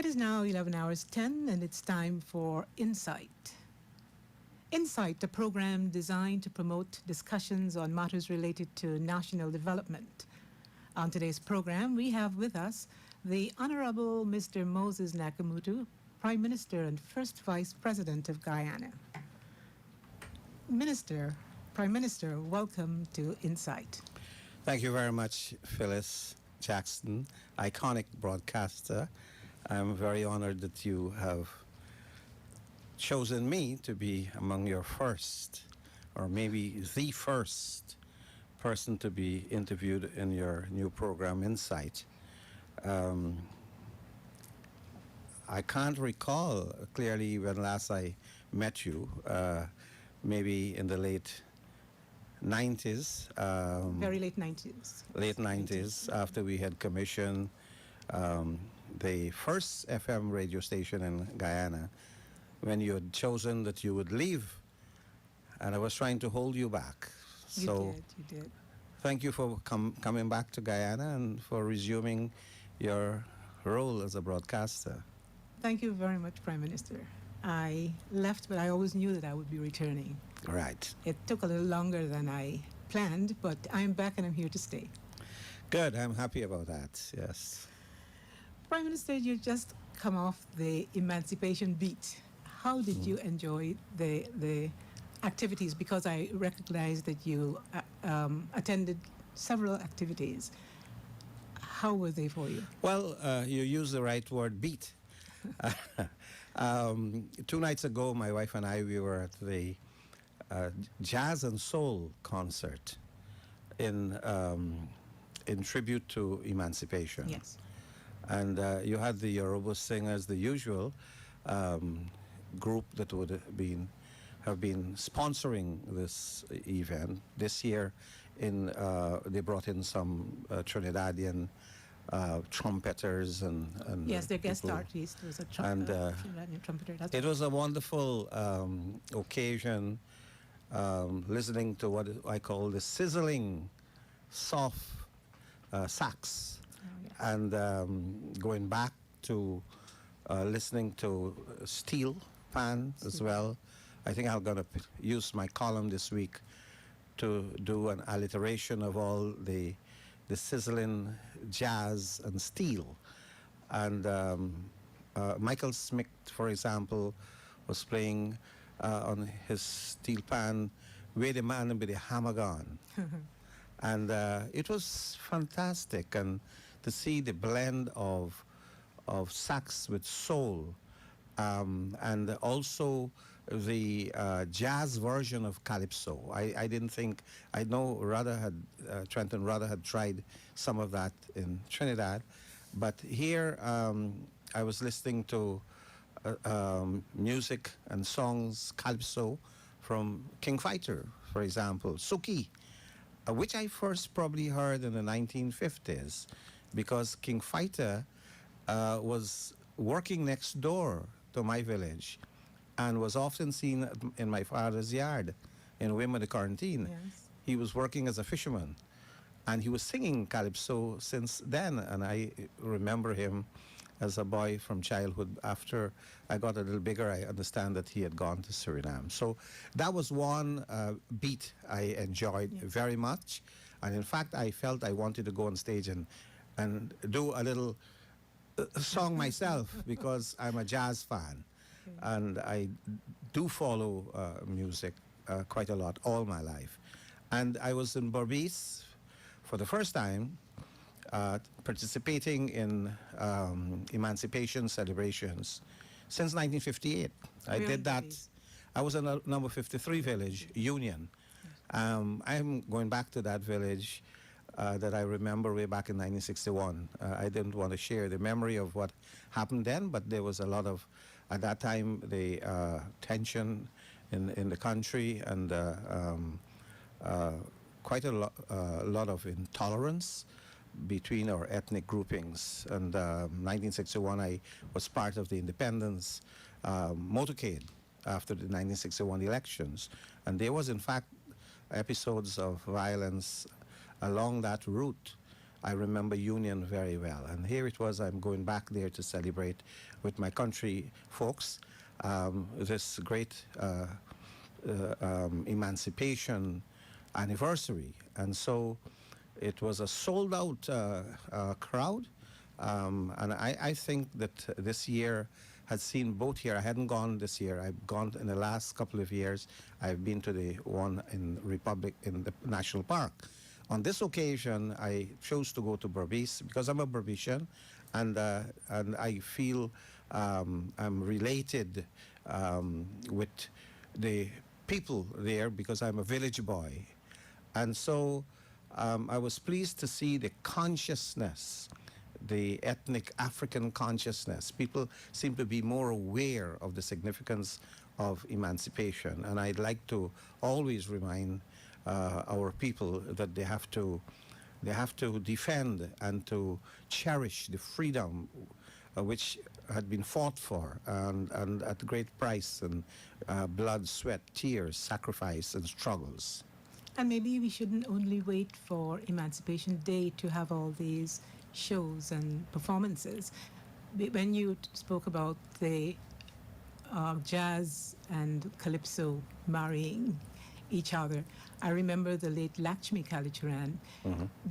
It is now 11 hours 10, and it's time for Insight. Insight, a program designed to promote discussions on matters related to national development. On today's program, we have with us the Honorable Mr. Moses Nagamootoo, Prime Minister and First Vice President of Guyana. Prime Minister, welcome to Insight. Thank you very much, Phyllis Jackson, iconic broadcaster. I'm very honored that you have chosen me to be among your first, or maybe the first person to be interviewed in your new program, Insight. I can't recall clearly when last I met you, maybe in the late 90s. Very late 90s. Late 90s, after we had commissioned the first FM radio station in Guyana, when you had chosen that you would leave, and I was trying to hold you back. You did. Thank you for coming back to Guyana and for resuming your role as a broadcaster. Thank you very much, Prime Minister. I left, but I always knew that I would be returning. Right. It took a little longer than I planned, but I'm back and I'm here to stay. Good. I'm happy about that. Yes. Prime Minister, you just come off the Emancipation beat. How did you enjoy the activities? Because I recognize that you attended several activities. How were they for you? Well, you used the right word, beat. 2 nights ago, my wife and I, we were at the Jazz and Soul concert in tribute to Emancipation. Yes. And you had the Yoruba singers, the usual group that would have been sponsoring this event. This year, they brought in some Trinidadian trumpeters and yes, their guest people. artist was a Trinidadian trumpeter. It was a wonderful occasion, listening to what I call the sizzling, soft sax, and going back to listening to steel pan as well. I think I'm going to use my column this week to do an alliteration of all the sizzling jazz and steel. And Michael Smith, for example, was playing on his steel pan, "Where the Man with the Hammer Gone." And it was fantastic, and to see the blend of sax with soul, and also the jazz version of calypso. I didn't think, I know Trenton Rudder had tried some of that in Trinidad, but here I was listening to music and songs, calypso, from King Fighter, for example, Suki, which I first probably heard in the 1950s, because King Fighter was working next door to my village and was often seen in my father's yard in Women the Quarantine. Yes. He was working as a fisherman, and he was singing calypso since then, and I remember him as a boy from childhood. After I got a little bigger, I understand that he had gone to Suriname. So that was one beat I enjoyed very much, and in fact I felt I wanted to go on stage and do a little song myself, because I'm a jazz fan. Okay. And I do follow music quite a lot all my life. And I was in Berbice for the first time, participating in Emancipation celebrations since 1958. I did that. I was in number 53 village, Union. I'm going back to that village that I remember way back in 1961. I didn't want to share the memory of what happened then, but there was a lot of, at that time, the tension in the country, and quite a lot of intolerance between our ethnic groupings. And 1961, I was part of the independence motorcade after the 1961 elections. And there was, in fact, episodes of violence along that route. I remember Union very well. And here it was, I'm going back there to celebrate with my country folks this great Emancipation anniversary. And so it was a sold out crowd. And I think that this year had seen both here. I hadn't gone this year. I've gone in the last couple of years. I've been to the one in the National Park. On this occasion, I chose to go to Berbice because I'm a Berbician, and I feel I'm related with the people there because I'm a village boy. And so I was pleased to see the consciousness, the ethnic African consciousness. People seem to be more aware of the significance of emancipation. And I'd like to always remind our people that they have to defend and to cherish the freedom which had been fought for and at great price and blood, sweat, tears, sacrifice, and struggles. And maybe we shouldn't only wait for Emancipation Day to have all these shows and performances. When you spoke about the jazz and calypso marrying each other, I remember the late Lakshmi Kalicharan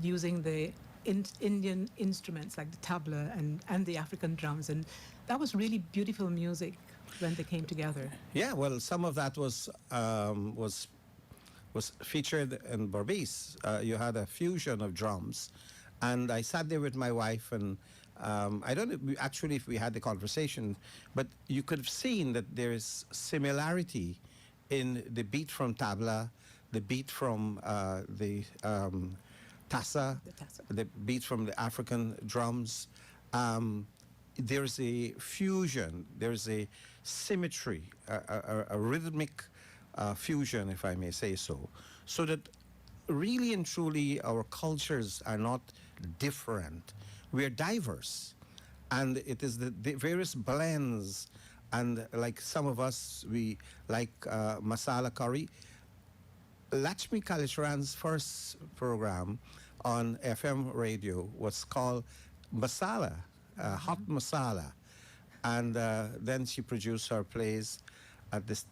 using the Indian instruments like the tabla and the African drums, and that was really beautiful music when they came together. Yeah, well, some of that was featured in Berbice. You had a fusion of drums, and I sat there with my wife, and I don't know actually if we had the conversation, but you could have seen that there is similarity in the beat from tabla, the beat from the tassa, the beat from the African drums. There's a fusion, there's a symmetry, a rhythmic fusion, if I may say so, so that really and truly our cultures are not different. We are diverse, and it is the various blends. And like some of us, we like masala curry. Lakshmi Kalicharan's first program on FM radio was called Masala, Hot Masala. And then she produced her plays at this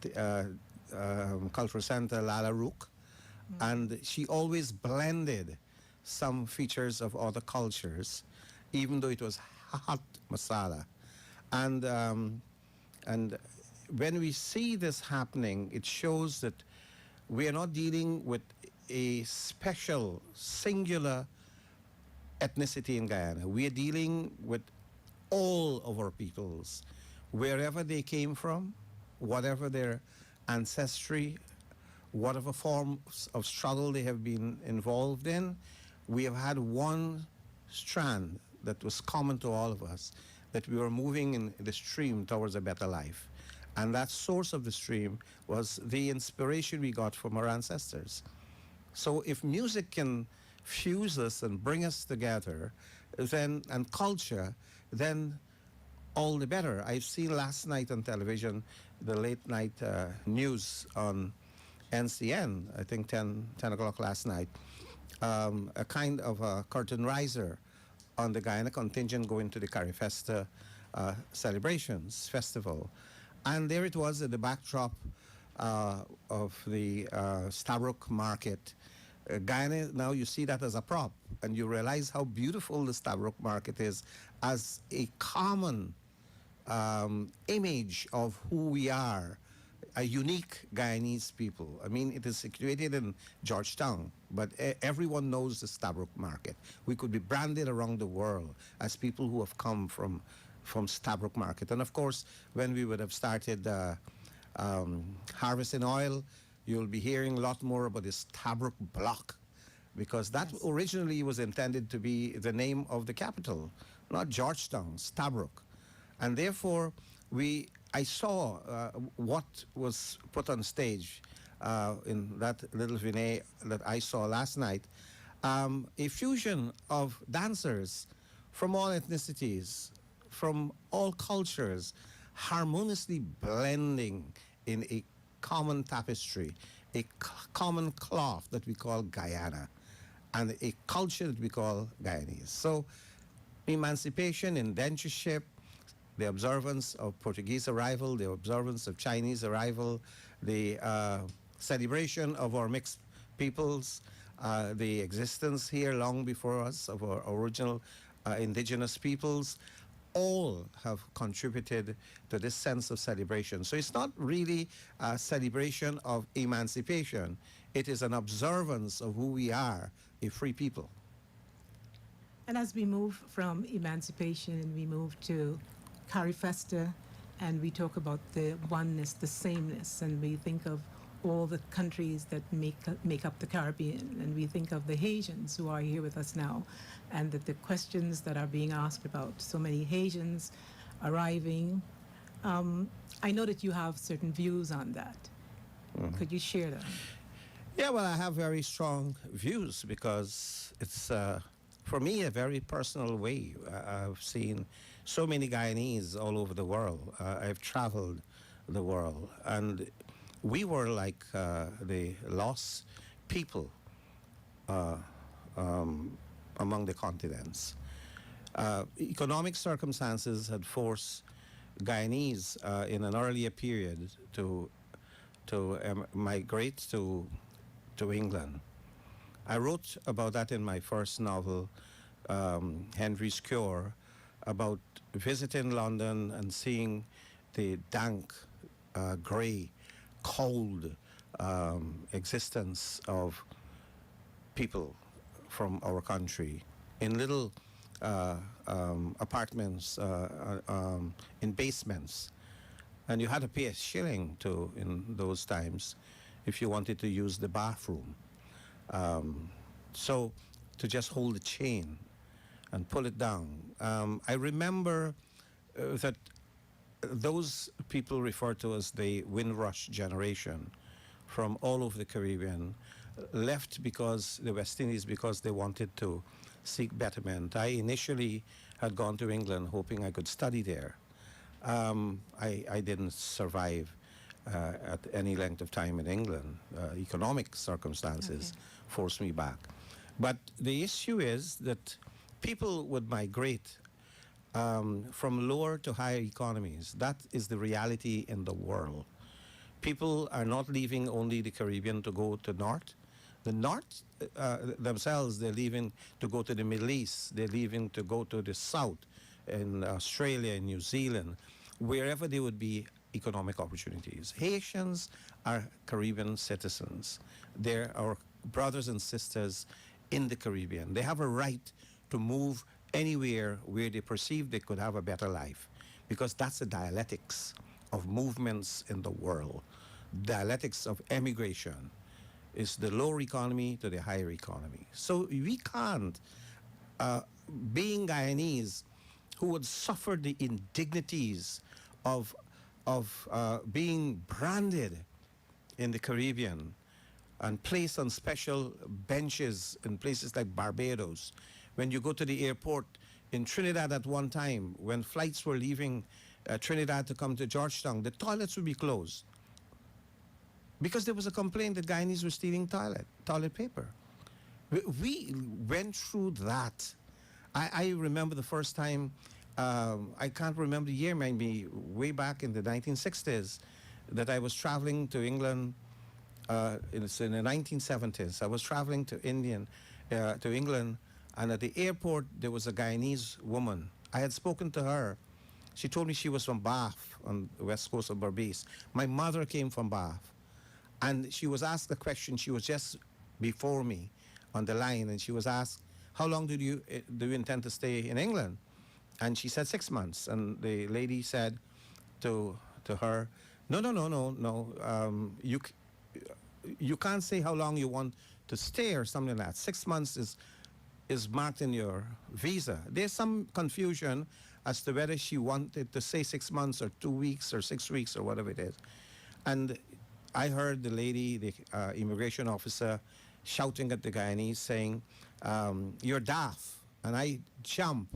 cultural center, Lala Rook. And she always blended some features of other cultures, even though it was hot masala. And when we see this happening, it shows that we are not dealing with a special, singular ethnicity in Guyana. We are dealing with all of our peoples, wherever they came from, whatever their ancestry, whatever forms of struggle they have been involved in. We have had one strand that was common to all of us, that we were moving in the stream towards a better life. And that source of the stream was the inspiration we got from our ancestors. So if music can fuse us and bring us together, then, and culture, then all the better. I've seen last night on television, the late night news on NCN, I think 10 o'clock last night, a kind of a curtain riser on the Guyana contingent going to the Carifesta celebrations, festival. And there it was at the backdrop of the Stabroek market. Guyana, now you see that as a prop, and you realize how beautiful the Stabroek market is as a common image of who we are, a unique Guyanese people. I mean, it is situated in Georgetown, but everyone knows the Stabroek market. We could be branded around the world as people who have come from Stabroek market. And of course, when we would have started harvesting oil, you'll be hearing a lot more about the Stabroek block, because that originally was intended to be the name of the capital, not Georgetown, Stabroek. And therefore, I saw what was put on stage in that little vignette that I saw last night, a fusion of dancers from all ethnicities, from all cultures, harmoniously blending in a common tapestry, a common cloth that we call Guyana. and a culture that we call Guyanese. So emancipation, indentureship, the observance of Portuguese arrival, the observance of Chinese arrival, the celebration of our mixed peoples, the existence here long before us of our original indigenous peoples, all have contributed to this sense of celebration. So it's not really a celebration of emancipation. It is an observance of who we are, a free people. And as we move from emancipation, we move to Carifesta, and we talk about the oneness, the sameness, and we think of all the countries that make up the Caribbean, and we think of the Haitians who are here with us now, and that the questions that are being asked about so many Haitians arriving. I know that you have certain views on that. Could you share them? Yeah, well, I have very strong views because it's, for me, a very personal way. I've seen so many Guyanese all over the world. I've traveled the world, and we were like the lost people among the continents. Economic circumstances had forced Guyanese in an earlier period to migrate to England. I wrote about that in my first novel, Henry's Cure, about visiting London and seeing the dank, grey, cold existence of people from our country in little apartments in basements. And you had to pay a shilling in those times if you wanted to use the bathroom. So to just hold the chain and pull it down. I remember that those people referred to as the Windrush generation from all over the Caribbean left because the West Indies because they wanted to seek betterment. I initially had gone to England hoping I could study there. I didn't survive at any length of time in England. Economic circumstances forced me back. But the issue is that people would migrate from lower to higher economies. That is the reality in the world. People are not leaving only the Caribbean to go to North. The North themselves, they're leaving to go to the Middle East. They're leaving to go to the South, in Australia, in New Zealand, wherever there would be economic opportunities. Haitians are Caribbean citizens. They're our brothers and sisters in the Caribbean. They have a right to move anywhere where they perceive they could have a better life, because that's the dialectics of movements in the world. Dialectics of emigration is the lower economy to the higher economy. So we can't, being Guyanese, who would suffer the indignities of being branded in the Caribbean and placed on special benches in places like Barbados. When you go to the airport in Trinidad at one time, when flights were leaving Trinidad to come to Georgetown, the toilets would be closed because there was a complaint that Guyanese were stealing toilet paper. We went through that. I remember the first time, I can't remember the year, maybe way back in the 1960s, that I was traveling to England. It's in the 1970s. I was traveling to England, and at the airport there was a Guyanese woman. I had spoken to her. She told me she was from Bath on the west coast of Berbice. My mother came from Bath, and she was asked a question. She was just before me on the line, and she was asked, "How long do you intend to stay in England?" And she said 6 months. And the lady said to her, "No. You can't say how long you want to stay or something like that. 6 months is marked in your visa." There's some confusion as to whether she wanted to say 6 months or 2 weeks or 6 weeks or whatever it is. And I heard the lady, the immigration officer, shouting at the Guyanese saying, "You're daft." And I jumped,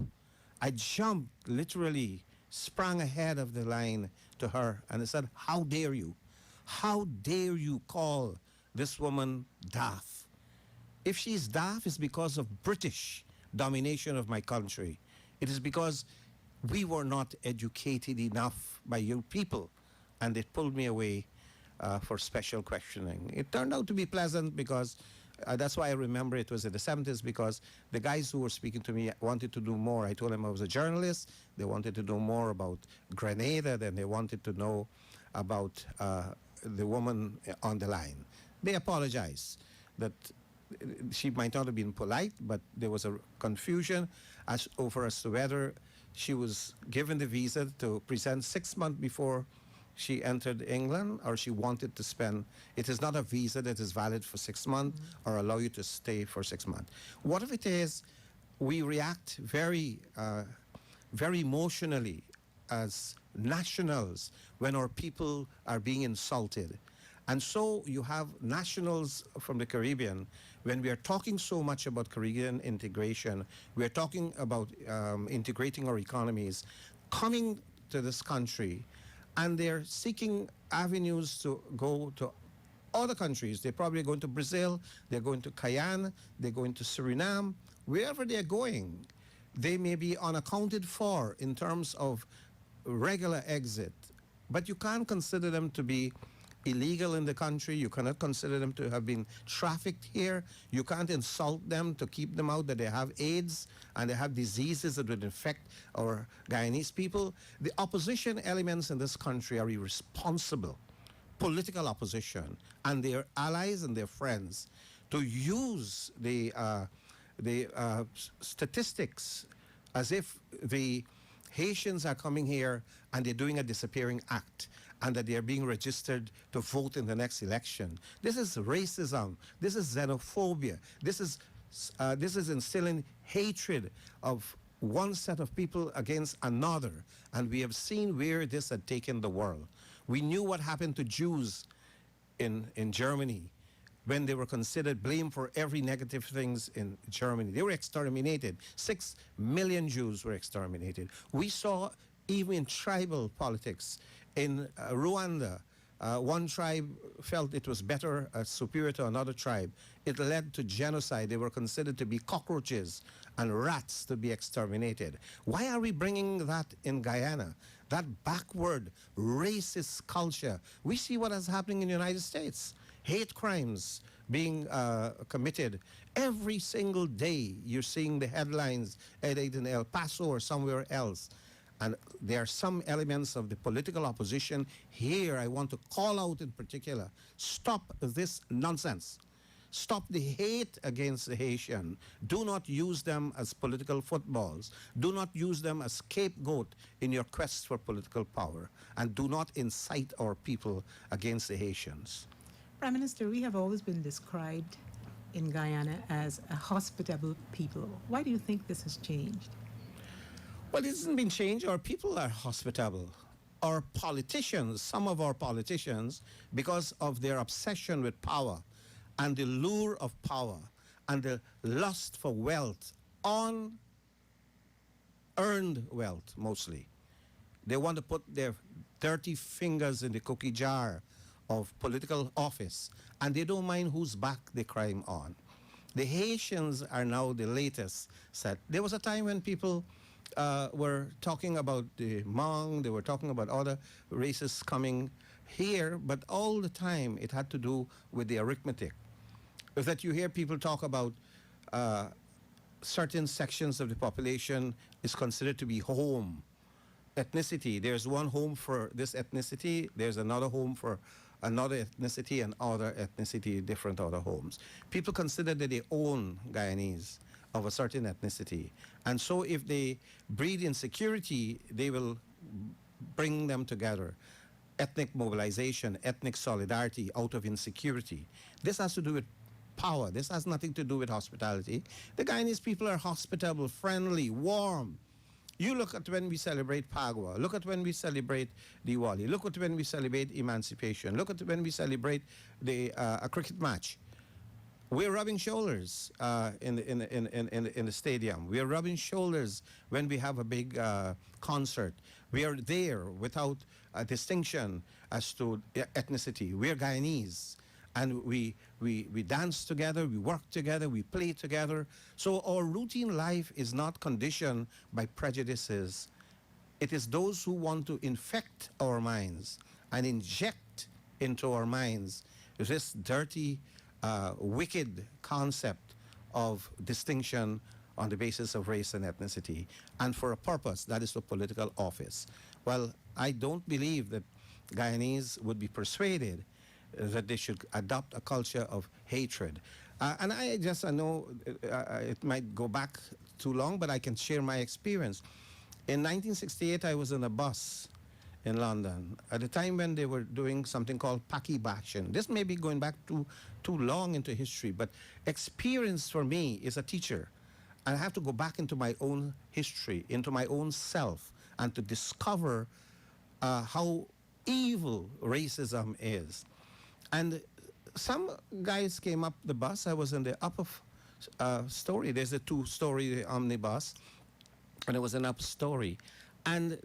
literally sprang ahead of the line to her, and I said, "How dare you? How dare you call this woman daft? If she's daft, it's because of British domination of my country. It is because we were not educated enough by your people, and it pulled me away for special questioning. It turned out to be pleasant because that's why I remember it was in the 70s, because the guys who were speaking to me wanted to do more. I told them I was a journalist. They wanted to know more about Grenada than they wanted to know about the woman on the line. They apologized that she might not have been polite, but there was a confusion as to whether she was given the visa to present 6 months before she entered England, or she wanted to spend. It is not a visa that is valid for 6 months or allow you to stay for 6 months. What if it is, we react very, very emotionally as nationals when our people are being insulted. And so you have nationals from the Caribbean. When we are talking so much about Caribbean integration, we are talking about integrating our economies, coming to this country, and they're seeking avenues to go to other countries. They're probably going to Brazil, they're going to Cayenne, they're going to Suriname. Wherever they're going, they may be unaccounted for in terms of regular exit, but you can't consider them to be illegal in the country. You cannot consider them to have been trafficked here. You can't insult them to keep them out that they have AIDS and they have diseases that would infect our Guyanese people. The opposition elements in this country are irresponsible, political opposition, and their allies and their friends to use the statistics as if the Haitians are coming here and they're doing a disappearing act, and that they are being registered to vote in the next election. This is racism. This is xenophobia. This is instilling hatred of one set of people against another. And we have seen where this had taken the world. We knew what happened to Jews in Germany when they were considered blamed for every negative things in Germany. They were exterminated. 6 million Jews were exterminated. We saw even in tribal politics. In Rwanda, one tribe felt it was better, superior to another tribe. It led to genocide. They were considered to be cockroaches and rats to be exterminated. Why are we bringing that in Guyana? That backward, racist culture. We see what is happening in the United States. Hate crimes being committed. Every single day, you're seeing the headlines either in El Paso or somewhere else. And there are some elements of the political opposition here I want to call out in particular. Stop this nonsense. Stop the hate against the Haitian. Do not use them as political footballs. Do not use them as scapegoat in your quest for political power. And do not incite our people against the Haitians. Prime Minister, we have always been described in Guyana as a hospitable people. Why do you think this has changed? Well, it hasn't been changed. Our people are hospitable. Our politicians, some of our politicians, because of their obsession with power and the lure of power and the lust for wealth, unearned wealth mostly, they want to put their dirty fingers in the cookie jar of political office, and they don't mind whose back they crime on. The Haitians are now the latest set. There was a time when people were talking about the Hmong, they were talking about other races coming here, but all the time it had to do with the arithmetic. Is that you hear people talk about certain sections of the population is considered to be home. Ethnicity, there's one home for this ethnicity, there's another home for another ethnicity, and other ethnicity, different other homes. People consider that they own Guyanese of a certain ethnicity. And so if they breed insecurity, they will bring them together. Ethnic mobilization, ethnic solidarity out of insecurity. This has to do with power. This has nothing to do with hospitality. The Guyanese people are hospitable, friendly, warm. You look at when we celebrate Pagua. Look at when we celebrate Diwali. Look at when we celebrate Emancipation. Look at when we celebrate a cricket match. We're rubbing shoulders in the stadium. We are rubbing shoulders when we have a big concert. We are there without a distinction as to ethnicity. We are Guyanese. and we dance together, we work together, we play together. So our routine life is not conditioned by prejudices. It is those who want to infect our minds and inject into our minds this dirty, wicked concept of distinction on the basis of race and ethnicity, and for a purpose, that is for political office. Well, I don't believe that Guyanese would be persuaded that they should adopt a culture of hatred. And I know it might go back too long, but I can share my experience. In 1968, I was on a bus in London at a time when they were doing something called Paki bashing. This may be going back too long into history, but experience for me is a teacher. I have to go back into my own history, into my own self, and to discover how evil racism is. And some guys came up the bus. I was in the upper story. There's a two-story omnibus, and it was an upper story. And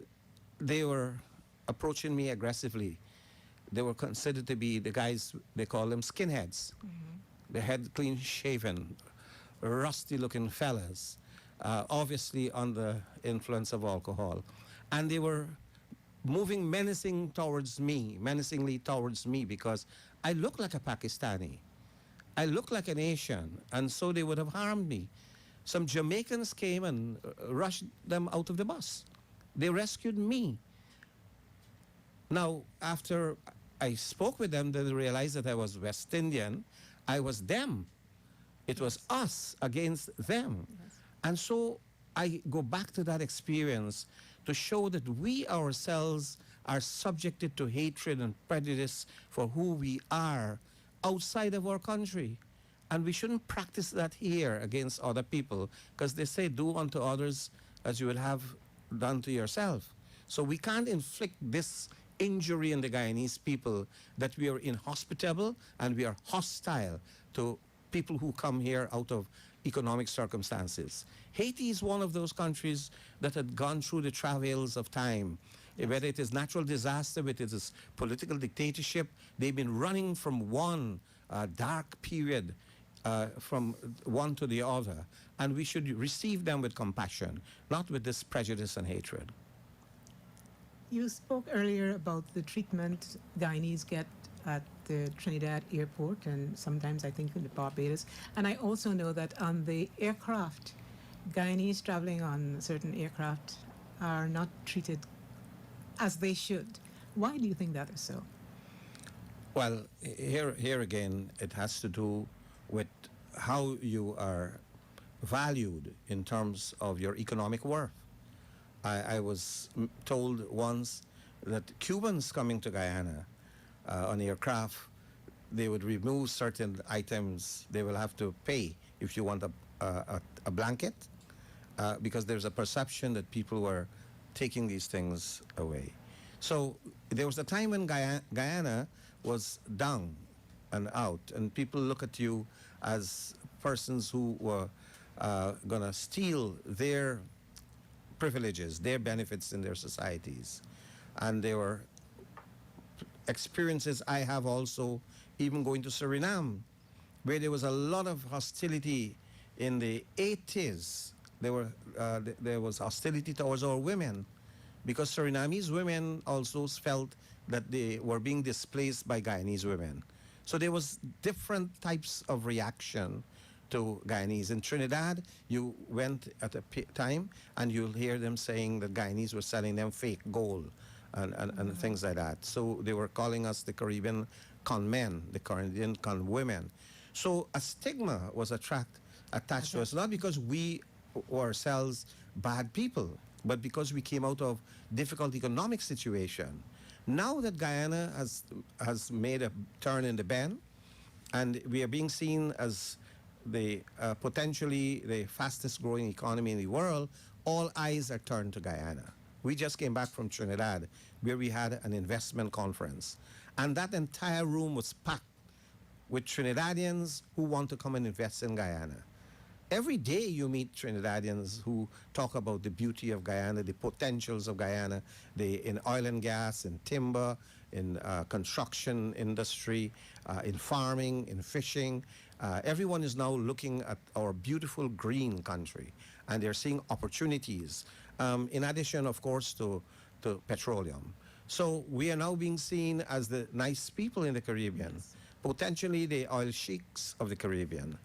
they were approaching me aggressively. They were considered to be the guys, they call them skinheads. The head clean shaven, rusty looking fellas, obviously under influence of alcohol. And they were moving menacingly towards me because I look like a Pakistani. I look like an Asian, and so they would have harmed me. Some Jamaicans came and rushed them out of the bus. They rescued me. Now, after I spoke with them, they realized that I was West Indian. I was them. It was us against them. Yes. And so I go back to that experience to show that we ourselves are subjected to hatred and prejudice for who we are outside of our country. And we shouldn't practice that here against other people, because they say, do unto others as you would have done to yourself. So we can't inflict this injury in the Guyanese people that we are inhospitable and we are hostile to people who come here out of economic circumstances. Haiti is one of those countries that had gone through the travails of time. Yes. Whether it is natural disaster, whether it is political dictatorship, they've been running from one dark period from one to the other. And we should receive them with compassion, not with this prejudice and hatred. You spoke earlier about the treatment Guyanese get at the Trinidad airport and sometimes I think in the Barbados. And I also know that on the aircraft, Guyanese traveling on certain aircraft are not treated as they should. Why do you think that is so? Well, here again, it has to do with how you are valued in terms of your economic worth. I was told once that Cubans coming to Guyana on aircraft, they would remove certain items. They will have to pay if you want a blanket, because there's a perception that people were taking these things away. So there was a time when Guyana was down and out, and people look at you as persons who were going to steal their privileges, their benefits in their societies. And there were experiences I have also, even going to Suriname, where there was a lot of hostility in the 80s. There was hostility towards our women, because Surinamese women also felt that they were being displaced by Guyanese women. So there was different types of reaction to Guyanese. In Trinidad, you went at a time and you'll hear them saying that Guyanese were selling them fake gold and things like that. So they were calling us the Caribbean con men, the Caribbean con women. So a stigma was attached to us, not because we were ourselves bad people, but because we came out of difficult economic situation. Now that Guyana has made a turn in the bend, and we are being seen as the potentially the fastest growing economy in the world, all eyes are turned to Guyana. We just came back from Trinidad, where we had an investment conference, and that entire room was packed with Trinidadians who want to come and invest in Guyana. every day you meet Trinidadians who talk about the beauty of Guyana, the potentials of Guyana, in oil and gas, in timber, in construction industry, in farming, in fishing. Everyone is now looking at our beautiful green country, and they're seeing opportunities, in addition, of course, to petroleum. So we are now being seen as the nice people in the Caribbean, Yes. potentially the oil sheiks of the Caribbean.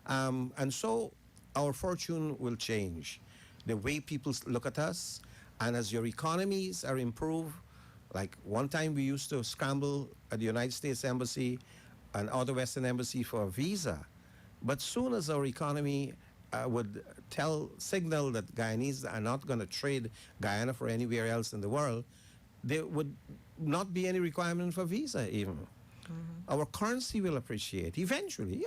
And so our fortune will change. The way people look at us, and as your economies are improved, like one time we used to scramble at the United States Embassy and other Western Embassy for a visa. But soon as our economy would signal that Guyanese are not going to trade Guyana for anywhere else in the world, there would not be any requirement for visa even. Our currency will appreciate. Eventually,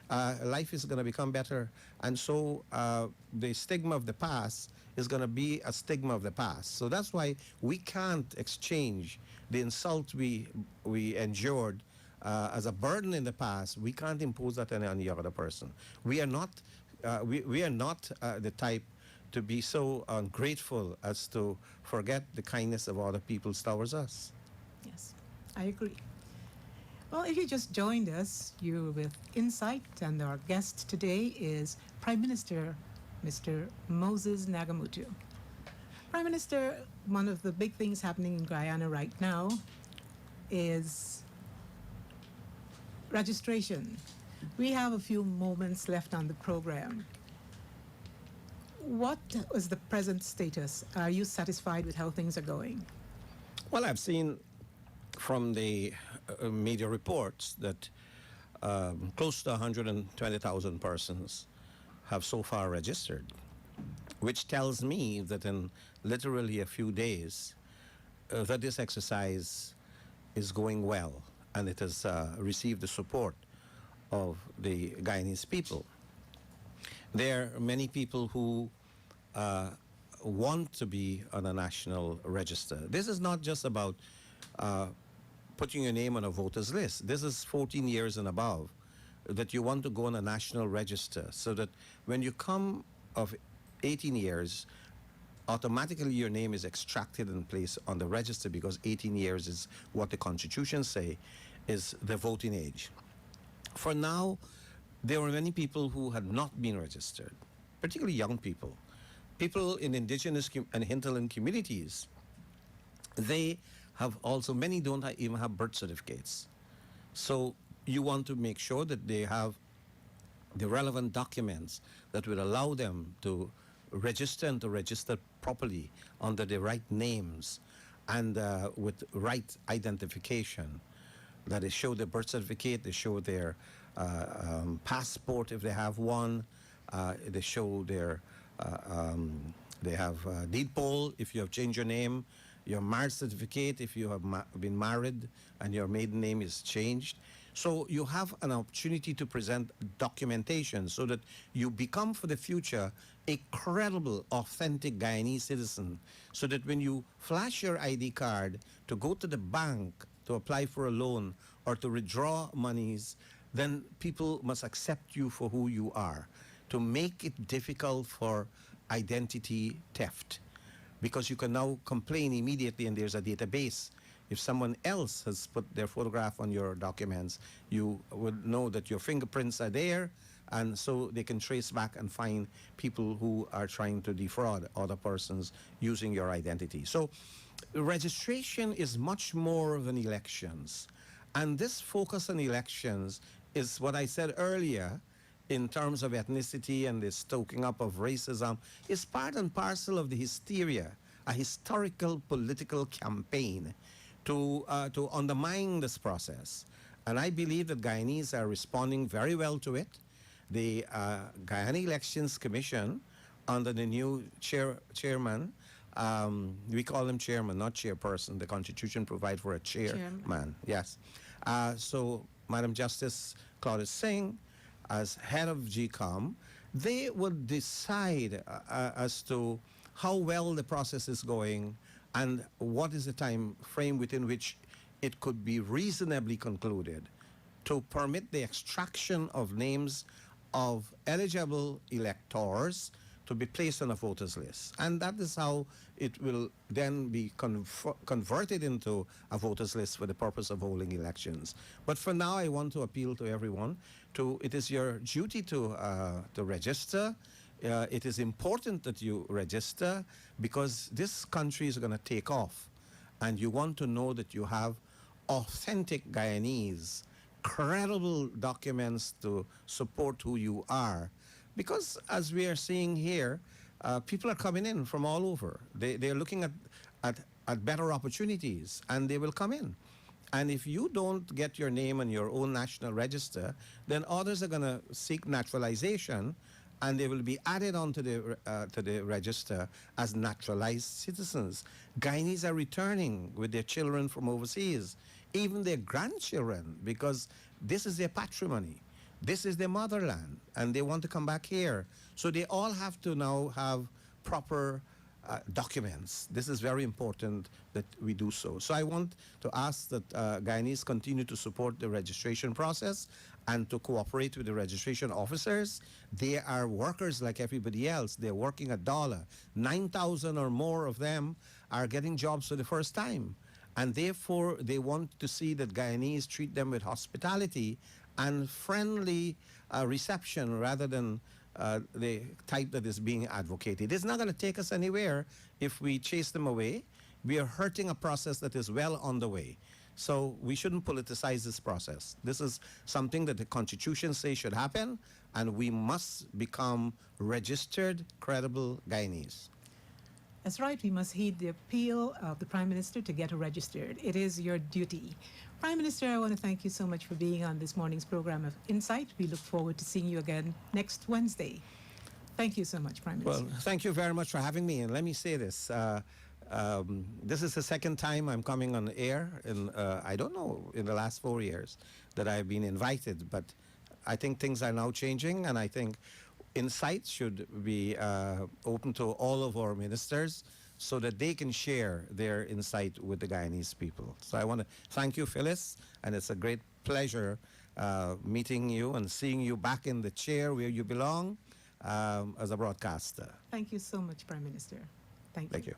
life is going to become better. And so the stigma of the past is going to be a stigma of the past. So that's why we can't exchange the insult we endured as a burden in the past. We can't impose that on any other person. We are not, we are not the type to be so ungrateful as to forget the kindness of other people towards us. Yes, I agree. Well, if you just joined us, you're with Insight, and our guest today is Prime Minister Mr. Moses Nagamootoo. Prime Minister, one of the big things happening in Guyana right now is registration. We have a few moments left on the program. What is the present status? Are you satisfied with how things are going? Well, I've seen from the media reports that close to 120,000 persons have so far registered, which tells me that in literally a few days, that this exercise is going well, and it has received the support of the Guyanese people. There are many people who want to be on a national register. This is not just about putting your name on a voter's list. This is 14 years and above, that you want to go on a national register, so that when you come of 18 years, automatically your name is extracted and placed on the register, because 18 years is what the Constitution say is the voting age. For now, there were many people who had not been registered, particularly young people. People in indigenous and hinterland communities, they have also, many don't even have birth certificates. So you want to make sure that they have the relevant documents that will allow them to register, and to register properly under the right names and with right identification. That they show their birth certificate, they show their passport if they have one, they show their, they have deed poll if you have changed your name, your marriage certificate if you have been married and your maiden name is changed. So you have an opportunity to present documentation so that you become for the future a credible, authentic Guyanese citizen, so that when you flash your ID card to go to the bank to apply for a loan or to withdraw monies, then people must accept you for who you are, to make it difficult for identity theft. Because you can now complain immediately, and there's a database. If someone else has put their photograph on your documents, you would know that your fingerprints are there, and so they can trace back and find people who are trying to defraud other persons using your identity. So registration is much more than elections. And this focus on elections is what I said earlier in terms of ethnicity and the stoking up of racism, is part and parcel of the hysteria, a historical political campaign to undermine this process. And I believe that Guyanese are responding very well to it. The Guyana Elections Commission, under the new chairman, we call him chairman, not chairperson. The Constitution provides for a chairman. Yes. So Madam Justice Claudia Singh, as head of GCOM, they would decide as to how well the process is going and what is the time frame within which it could be reasonably concluded to permit the extraction of names of eligible electors to be placed on a voters list. And that is how it will then be converted into a voters list for the purpose of holding elections. But for now, I want to appeal to everyone it is your duty to register. It is important that you register because this country is going to take off. And you want to know that you have authentic Guyanese, credible documents to support who you are. Because as we are seeing here, people are coming in from all over. They're looking at better opportunities, and they will come in. And if you don't get your name on your own national register, then others are going to seek naturalization, and they will be added onto the register as naturalized citizens. Guyanese are returning with their children from overseas, even their grandchildren, because this is their patrimony. This is their motherland, and they want to come back here. So they all have to now have proper documents. This is very important that we do so. So I want to ask that Guyanese continue to support the registration process and to cooperate with the registration officers. They are workers like everybody else. They're working $1. 9,000 or more of them are getting jobs for the first time. And therefore, they want to see that Guyanese treat them with hospitality and friendly reception rather than the type that is being advocated. It's not going to take us anywhere if we chase them away. We are hurting a process that is well on the way. So we shouldn't politicize this process. This is something that the Constitution says should happen, and we must become registered, credible Guyanese. That's right. We must heed the appeal of the Prime Minister to get registered. It is your duty. Prime Minister, I want to thank you so much for being on this morning's program of Insight. We look forward to seeing you again next Wednesday. Thank you so much, Prime Minister. Well, thank you very much for having me. And let me say this. This is the second time I'm coming on air in, I don't know, in the last 4 years that I've been invited. But I think things are now changing, and I think Insight should be open to all of our ministers so that they can share their insight with the Guyanese people. So I want to thank you, Phyllis, and it's a great pleasure meeting you and seeing you back in the chair where you belong as a broadcaster. Thank you so much, Prime Minister. Thank you. Thank you.